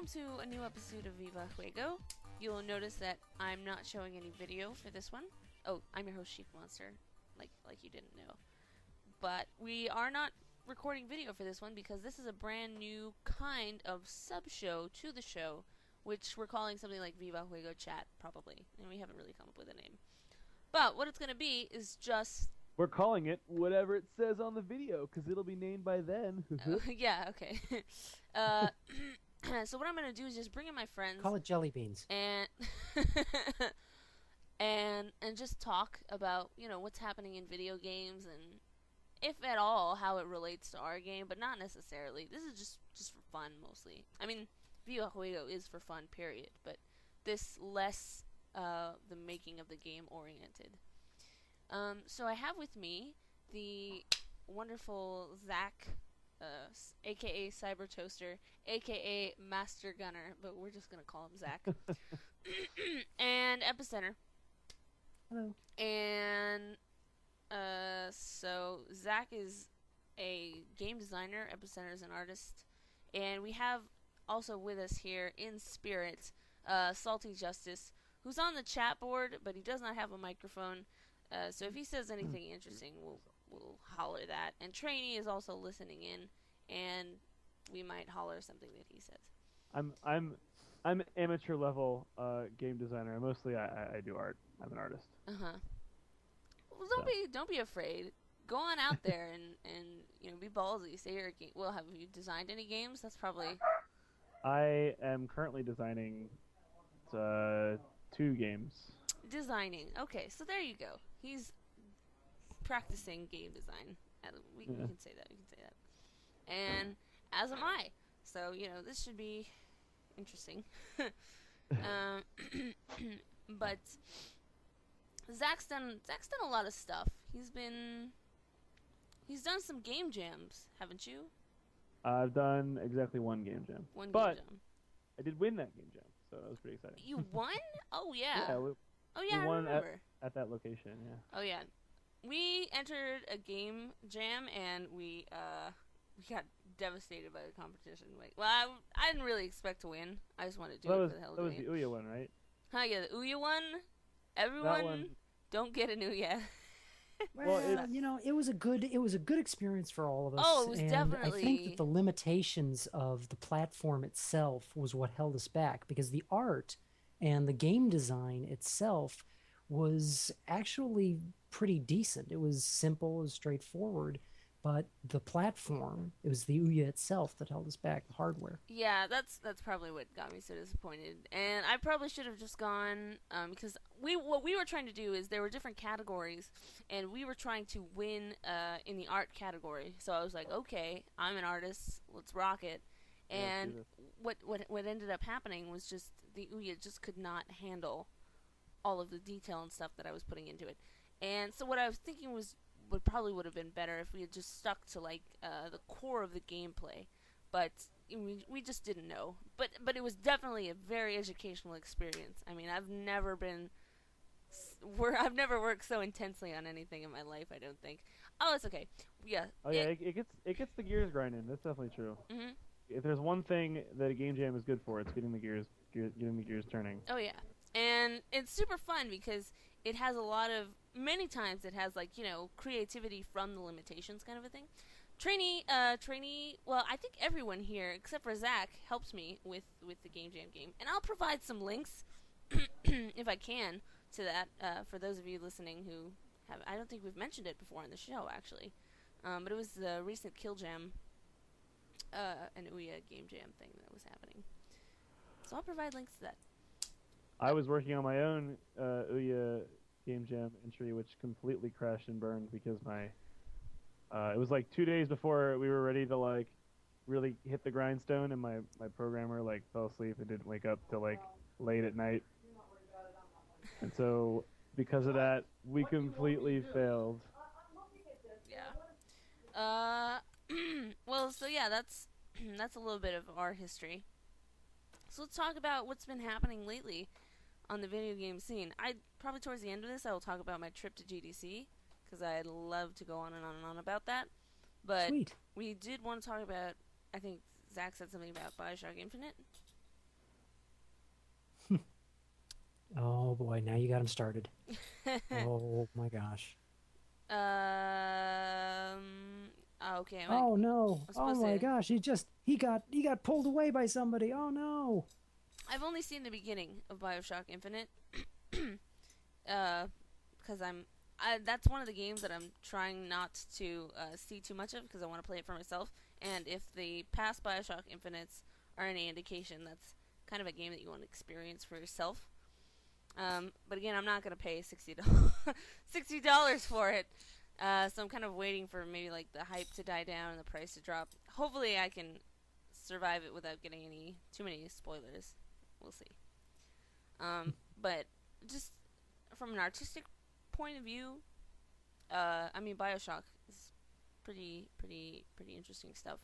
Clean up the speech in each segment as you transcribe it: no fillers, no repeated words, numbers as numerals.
welcome to a new episode of Viva WOWOWOW. You'll notice that I'm not showing any video for this one. Oh, I'm your host, Sheep Monster, like you didn't know. But we are not recording video for this one because this is a brand new kind of sub-show to the show, which we're calling something like Viva WOWOWOW Chat, probably. And we haven't really come up with a name. But what it's going to be is just... We're calling it whatever it says on the video, because it'll be named by then. Yeah, okay. So what I'm going to do is just bring in my friends. Call it Jellybeans. And and just talk about, you know, what's happening in video games and, if at all, how it relates to our game, but not necessarily. This is just for fun, mostly. I mean, Viva WOWOWOW is for fun, period, but this less the making of the game oriented. So I have with me the wonderful Zach, aka Cyber Toaster, aka Master Gunner, but we're just gonna call him Zach, and Epicenter. Hello. And so Zach is a game designer, Epicenter is an artist, and we have also with us here in spirit, Salty Justice, who's on the chat board, but he does not have a microphone. So if he says anything interesting, we'll holler that. And Trainee is also listening in, and we might holler something that he says. I'm amateur level game designer. Mostly I do art. I'm an artist. Well, don't be afraid. Go on out there and you know, be ballsy. Say you're a game. Well, have you designed any games? That's probably. I am currently designing 2 games. Designing. Okay, so there you go. He's practicing game design. We can say that. We can say that. And as am I. So, you know, this should be interesting. But Zach's done a lot of stuff. He's done some game jams, haven't you? I've done exactly 1 game jam. Game but jam. I did win that game jam, so that was pretty exciting. You won? Oh yeah. Yeah, we I won remember. at that location. Yeah. Oh yeah. We entered a game jam and we got devastated by the competition. Like, well, I didn't really expect to win. I just wanted to do it for the hell of it. That was the Ouya one, right? Huh? Yeah, the Ouya one. Everyone, don't get an Ouya. Well, you know, it was a good experience for all of us. Oh, it was and definitely. I think that the limitations of the platform itself was what held us back, because the art and the game design itself was actually pretty decent. It was simple, it was straightforward, but the platform, it was the Ouya itself that held us back, the hardware. Yeah, that's probably what got me so disappointed. And I probably should have just gone, because what we were trying to do is there were different categories, and we were trying to win in the art category. So I was like, okay, I'm an artist, let's rock it. And what ended up happening was just the Ouya just could not handle all of the detail and stuff that I was putting into it. And so what I was thinking was probably would have been better if we had just stuck to like the core of the gameplay, but we just didn't know. But it was definitely a very educational experience. I mean, I've never worked so intensely on anything in my life, I don't think. Oh, it's okay. Yeah. Oh yeah, it gets the gears grinding. That's definitely true. Mhm. If there's one thing that a game jam is good for, it's getting the gears turning. Oh yeah, and it's super fun because it has many times it has, like, you know, creativity from the limitations kind of a thing. Trainee, well, I think everyone here except for Zach helps me with the game jam game, and I'll provide some links if I can to that for those of you listening who have. I don't think we've mentioned it before on the show actually, but it was the recent Kill Jam, an Ouya game jam thing that was happening. So I'll provide links to that. I was working on my own Ouya game jam entry, which completely crashed and burned because it was like 2 days before we were ready to like really hit the grindstone, and my programmer like fell asleep and didn't wake up till like late at night, and so because of that we completely failed. Yeah. Well, so yeah, that's a little bit of our history. So let's talk about what's been happening lately on the video game scene. Probably towards the end of this I will talk about my trip to GDC, because I'd love to go on and on and on about that. But Sweet. we did want to talk about, I think Zach said something about Bioshock Infinite. Oh boy, now you got him started. Oh my gosh. Okay. Oh no. I'm Oh supposed my to. gosh. He got pulled away by somebody. Oh no. I've only seen the beginning of Bioshock Infinite. Because that's one of the games that I'm trying not to see too much of because I want to play it for myself. And if the past Bioshock Infinites are any indication, that's kind of a game that you want to experience for yourself. But again, I'm not gonna pay $60 for it. So I'm kind of waiting for maybe like the hype to die down and the price to drop. Hopefully, I can survive it without getting too many spoilers. We'll see. But just from an artistic point of view, I mean, Bioshock is pretty interesting stuff.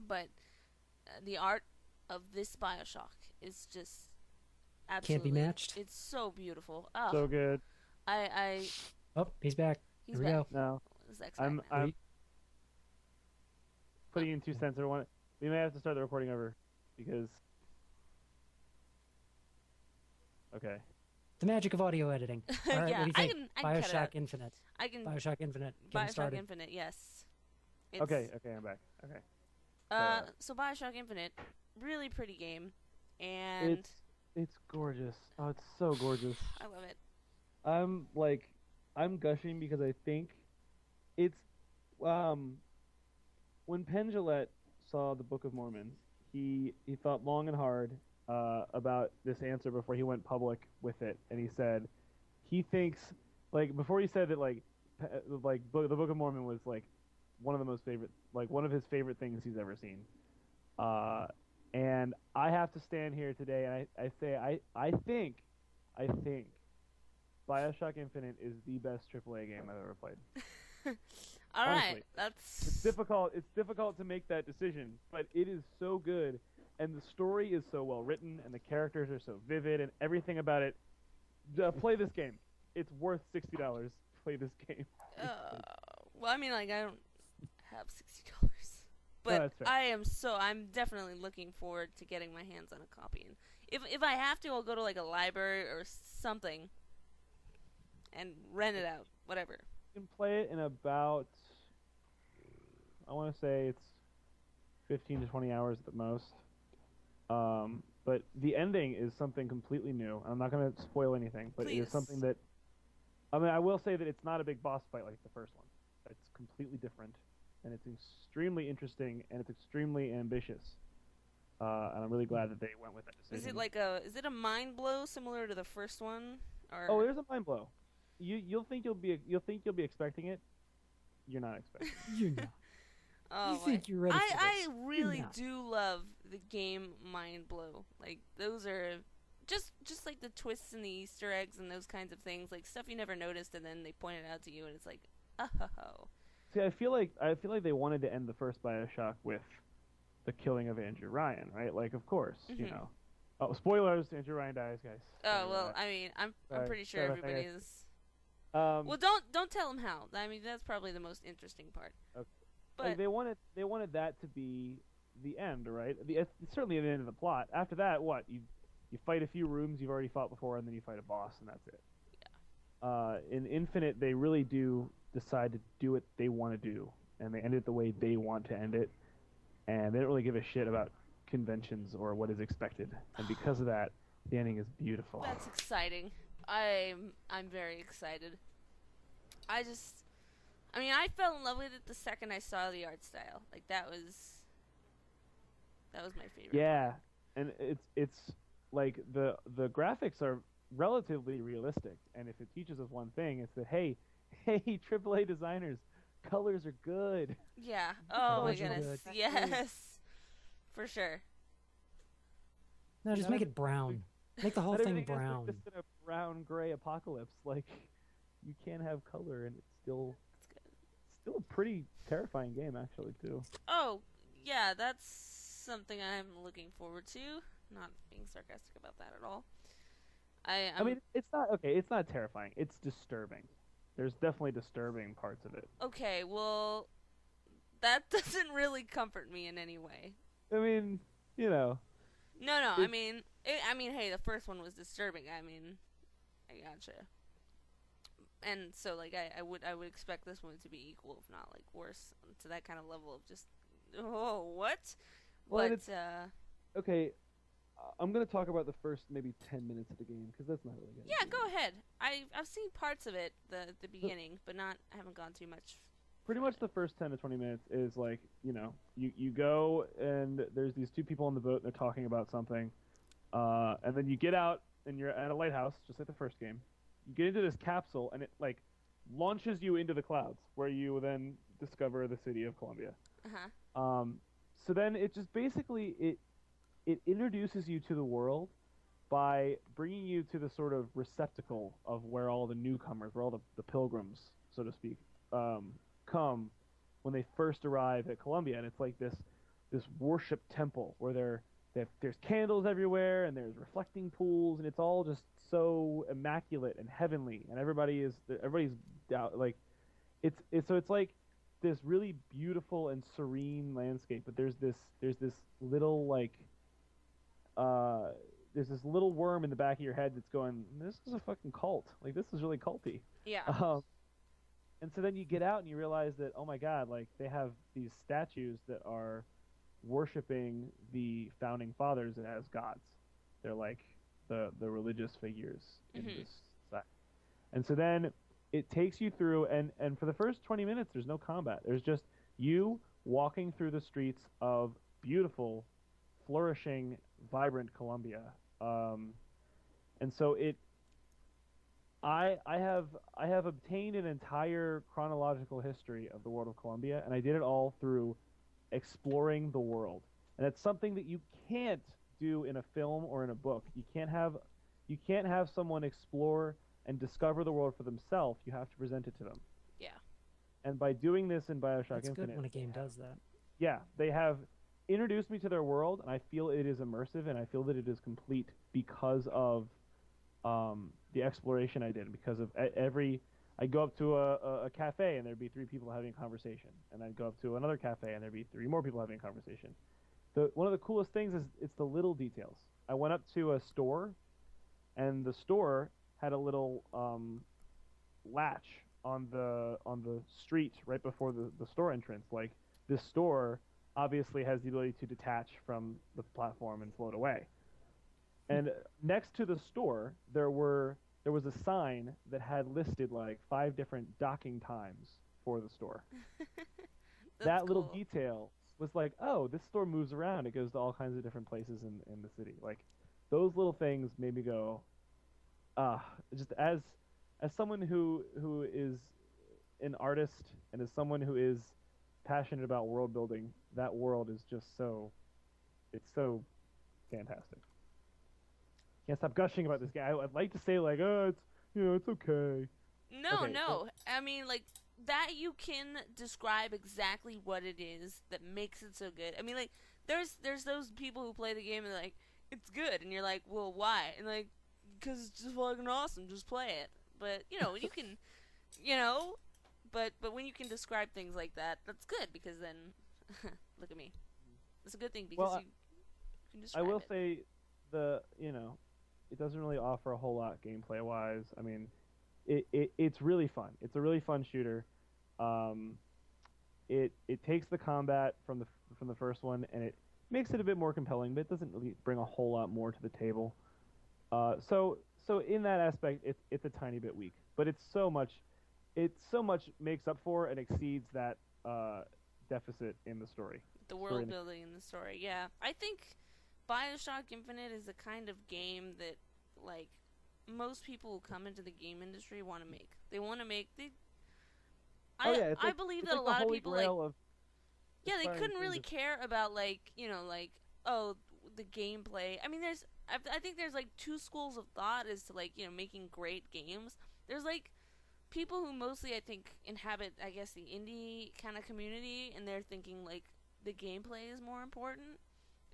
But the art of this Bioshock is just absolutely Can't be matched. It's so beautiful. Oh, So good. Oh, he's back. He's Here we back. go. No, Zach's I'm back now. I'm putting in 2 cents. We may have to start the recording over because. Okay. The magic of audio editing. All right, Yeah, what do you think? I can cut it Bioshock out. Infinite. I can Bioshock Infinite. Get him Bioshock started. Infinite. Yes. Okay, I'm back. Okay. So Bioshock Infinite, really pretty game, and It's gorgeous. Oh, it's so gorgeous. I love it. I'm gushing because I think it's when Penn Jillette saw the Book of Mormon, he thought long and hard about this answer before he went public with it, and he said he thinks before he said that the Book of Mormon was one of the most favorite one of his favorite things he's ever seen. And I have to stand here today and I say I think Bioshock Infinite is the best AAA game I've ever played. All Honestly. right, that's It's difficult to make that decision, but it is so good, and the story is so well written, and the characters are so vivid, and everything about it. Play this game. It's worth $60. Play this game. well, I mean, I don't have $60, No, but that's fair. I'm definitely looking forward to getting my hands on a copy. And if I have to, I'll go to a library or something and rent it out, whatever. You can play it in about, I want to say it's 15 to 20 hours at the most. But the ending is something completely new. I'm not going to spoil anything, but it is something that, I will say that it's not a big boss fight like the first one. It's completely different, and it's extremely interesting, and it's extremely ambitious. And I'm really glad that they went with that decision. Is it a mind blow similar to the first one? Or Oh, there's a mind blow. You'll think you'll be expecting it. You're not expecting it. You're not. Oh, You think you're ready for this. I really You're not. do love the game mind blow. Those are just like the twists and the Easter eggs and those kinds of things, stuff you never noticed, and then they point it out to you, and it's like, oh. See, I feel like they wanted to end the first BioShock with the killing of Andrew Ryan, right? Of course, you know. Oh, spoilers! Andrew Ryan dies, guys. Oh well, I mean, I'm pretty sure sorry about that, everybody guys. is. Well, don't tell them how. I mean, that's probably the most interesting part. Okay. But they wanted that to be the end, right? It's certainly the end of the plot. After that, what you fight a few rooms you've already fought before, and then you fight a boss, and that's it. Yeah. In Infinite, they really do decide to do what they want to do, and they end it the way they want to end it, and they don't really give a shit about conventions or what is expected, and because of that, the ending is beautiful. that's exciting. I'm very excited. I fell in love with it the second I saw the art style. That was my favorite. Yeah, and it's the graphics are relatively realistic, and if it teaches us one thing, it's that hey, AAA designers, colors are good. Yeah. Oh my Colors are goodness. good. Yes. For sure. No, just make it brown. Make the whole Not thing everything has to brown. exist in a brown-gray apocalypse. You can have color, and it's still a pretty terrifying game, actually, too. Oh, yeah, that's something I'm looking forward to. Not being sarcastic about that at all. I mean, it's not okay. It's not terrifying. It's disturbing. There's definitely disturbing parts of it. Okay, well, that doesn't really comfort me in any way. I mean, you know. No. It, I mean, hey, the first one was disturbing. I mean, I gotcha. And so, like, I would expect this one to be equal, if not like worse, to that kind of level of just, oh, what? well, and But it's okay. I'm gonna talk about the first maybe 10 minutes of the game because that's not really getting yeah, too go much. ahead. I've seen parts of it, the The, beginning, but not I haven't gone too much pretty from much it. the first 10 to 20 minutes is like you go and there's these two people on the boat and they're talking about something, and then you get out and you're at a lighthouse just like the first game. You get into this capsule and it like launches you into the clouds where you then discover the city of Columbia. Uh huh. Um, so then it just basically it introduces you to the world by bringing you to the sort of receptacle of where all the newcomers, where all the pilgrims, so to speak, come when they first arrive at Columbia, and it's like this worship temple where there's candles everywhere and there's reflecting pools, and it's all just so immaculate and heavenly, and everybody's like it's like this really beautiful and serene landscape, but there's this little like uh there's this little worm in the back of your head that's going, this is a fucking cult. Like this is really culty. Yeah. Um, and so then you get out and you realize that, oh my god, like they have these statues that are worshiping the founding fathers as gods. They're like the religious figures in Mhm. this sect. And so then it takes you through, and for the first 20 minutes there's no combat. There's just you walking through the streets of beautiful, flourishing, vibrant Colombia. And so I have obtained an entire chronological history of the world of Colombia, and I did it all through exploring the world. And it's something that you can't do in a film or in a book. You can't have someone explore and discover the world for themselves. You have to present it to them. Yeah. And by doing this in BioShock That's good Infinite, when a game does that. yeah, they have introduced me to their world, and I feel it is immersive, and I feel that it is complete because of the exploration I did. Because of I go up to a cafe, and there'd be three people having a conversation, and I'd go up to another cafe, and there'd be three more people having a conversation. One of the coolest things is it's the little details. I went up to a store, and the store had a little latch on the street right before the store entrance. Like this store obviously has the ability to detach from the platform and float away. And next to the store, there was a sign that had listed like 5 different docking times for the store. That's That little cool. detail was like, oh, this store moves around. It goes to all kinds of different places in the city. Like those little things made me go, ah, just as someone who is an artist and as someone who is passionate about world building, that world is just it's so fantastic. Can't stop gushing about this guy. I'd like to say like, oh, it's okay. No, Okay, so no. I mean, like that you can describe exactly what it is that makes it so good. I mean, like there's those people who play the game and they're like, it's good, and you're like, well, why? And like, because it's just fucking awesome. Just play it. But you can, you know, but when you can describe things like that, that's good because then, look at me. It's a good thing because well, you can I describe will it. say it doesn't really offer a whole lot gameplay wise. I mean, it's really fun. It's a really fun shooter. Um, it takes the combat from the first one and it makes it a bit more compelling, but it doesn't really bring a whole lot more to the table. So in that aspect, it's a tiny bit weak, but it so much makes up for and exceeds that deficit in the story. The Story world building and the story. Yeah, I think BioShock Infinite is the kind of game that like most people who come into the game industry want to make. They want to make they. Oh yeah, I believe it's that a like the lot of holy people like grail of yeah they aspiring couldn't really creators. care about like like oh the gameplay. I mean I think there's like two schools of thought as to like making great games. There's like people who mostly I think inhabit I guess the indie kind of community and they're thinking like the gameplay is more important.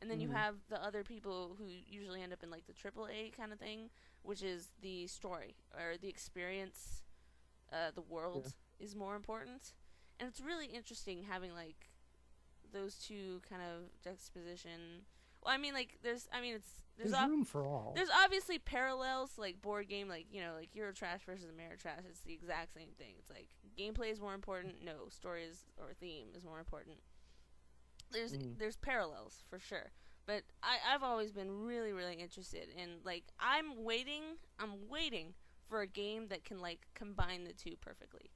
And then you Hmm. have the other people who usually end up in like the AAA kind of thing, which is the story or the experience. The Yeah. world is more important, and it's really interesting having like those two kind of juxtaposition. Well, I mean, like, there's There's room for all. there's obviously parallels, like board game, like, you know, like Eurotrash versus Ameritrash. It's the exact same thing. It's like gameplay is more important. No, story is, or theme is more important. There's parallels for sure. But I've always been really, really interested in, like, I'm waiting for a game that can, like, combine the two perfectly.